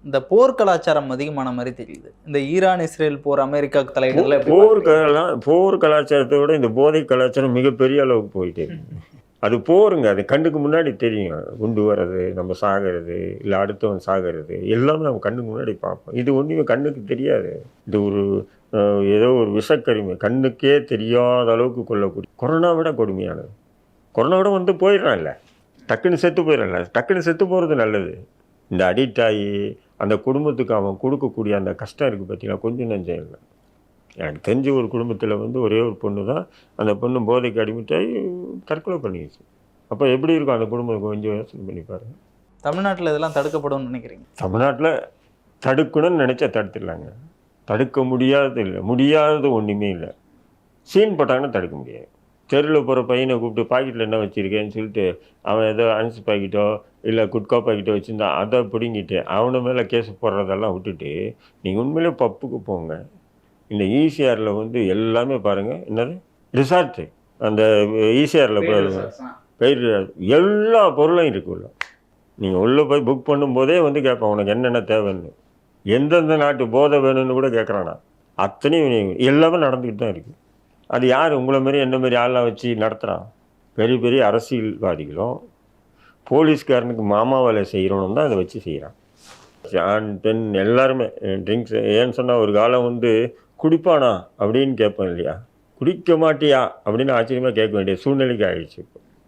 இந்த போர் கலாச்சாரம் அதிகமான மாதிரி தெரியுது. இந்த ஈரான், இஸ்ரேல் போர், அமெரிக்காவுக்கு தலையிடுதல எப்படி போர் பார்க்குறீங்க? போர் கலாச்சாரத்தை விட இந்த போதை கலாச்சாரம் மிகப்பெரிய அளவுக்கு போயிட்டே இருக்கு. அது போருங்க. அது கண்ணுக்கு முன்னாடி தெரியும். குண்டு வர்றது, நம்ம சாகிறது, இல்லை அடுத்தவன் சாகிறது, எல்லாமே நம்ம கண்ணுக்கு முன்னாடி பார்ப்போம். இது ஒன்றுமே கண்ணுக்கு தெரியாது. இது ஒரு ஏதோ ஒரு விஷக்கருமை, கண்ணுக்கே தெரியாத அளவுக்கு கொல்லக்கூடிய. கொரோனா விட கொடுமையானது. கொரோனா விட வந்து போயிடறான்ல, டக்குன்னு செத்து போயிடறான்ல. டக்குன்னு செத்து போகிறது நல்லது. இந்த அடிக்ட் ஆகி அந்த குடும்பத்துக்கு அவன் கொடுக்கக்கூடிய அந்த கஷ்டம் இருக்குது பார்த்தீங்களா, கொஞ்சம் நஞ்சம் இல்லை. எனக்கு தெரிஞ்ச ஒரு குடும்பத்தில் வந்து ஒரே ஒரு பொண்ணு தான். அந்த பொண்ணு போதைக்கு அடிமைட்டாகி தற்கொலை பண்ணிடுச்சு. அப்போ எப்படி இருக்கும் அந்த குடும்பம், கொஞ்சம் யோசனை பண்ணி பாருங்க. தமிழ்நாட்டில் இதெல்லாம் தடுக்கப்படும்னு நினைக்கிறீங்க? தமிழ்நாட்டில் தடுக்கணும்னு நினச்சா தடுத்துடலாங்க. தடுக்க முடியாதது இல்லை, முடியாதது ஒன்றுமே இல்லை. சீன் போட்டாங்கன்னா தடுக்க முடியாது. தெருவில் போகிற பையனை கூப்பிட்டு பாக்கெட்டில் என்ன வச்சுருக்கேன்னு சொல்லிட்டு அவன் ஏதோ அரிசி பாக்கெட்டோ இல்லை குட்கா பாக்கெட்டோ வச்சுருந்தா அதை பிடுங்கிட்டு அவனை மேலே கேஸ் போடுறதெல்லாம் விட்டுட்டு நீங்கள் உண்மையிலே பப்புக்கு போங்க. இந்த ஈசிஆரில் வந்து எல்லாமே பாருங்கள், என்னது ரிசார்ட்டு, அந்த ஈசிஆரில் பெயர் எல்லா பொருளும் இருக்குல்ல. நீங்கள் உள்ளே போய் புக் பண்ணும்போதே வந்து கேட்பேன் உனக்கு என்னென்ன தேவைன்னு, எந்தெந்த நாட்டு போதை வேணும்னு கூட கேட்குறானா. அத்தனையும் எல்லாமே நடந்துக்கிட்டு தான் இருக்குது. அது யார் உங்களை மாரி என்ன மாரி ஆளெலாம் வச்சு நடத்துகிறான்? பெரிய பெரிய அரசியல்வாதிகளும் போலீஸ்காரனுக்கு மாமா வேலை செய்கிறவனும் தான் அதை வச்சு செய்கிறான். ஆண் பெண் எல்லாருமே ட்ரிங்க்ஸ். ஏன்னு சொன்னால் ஒரு காலம் வந்து குடிப்பானா அப்படின்னு கேட்பேன் இல்லையா, குடிக்க மாட்டியா அப்படின்னு ஆச்சரியமாக கேட்க வேண்டிய சூழ்நிலைக்கு ஆகிடுச்சு இப்போ.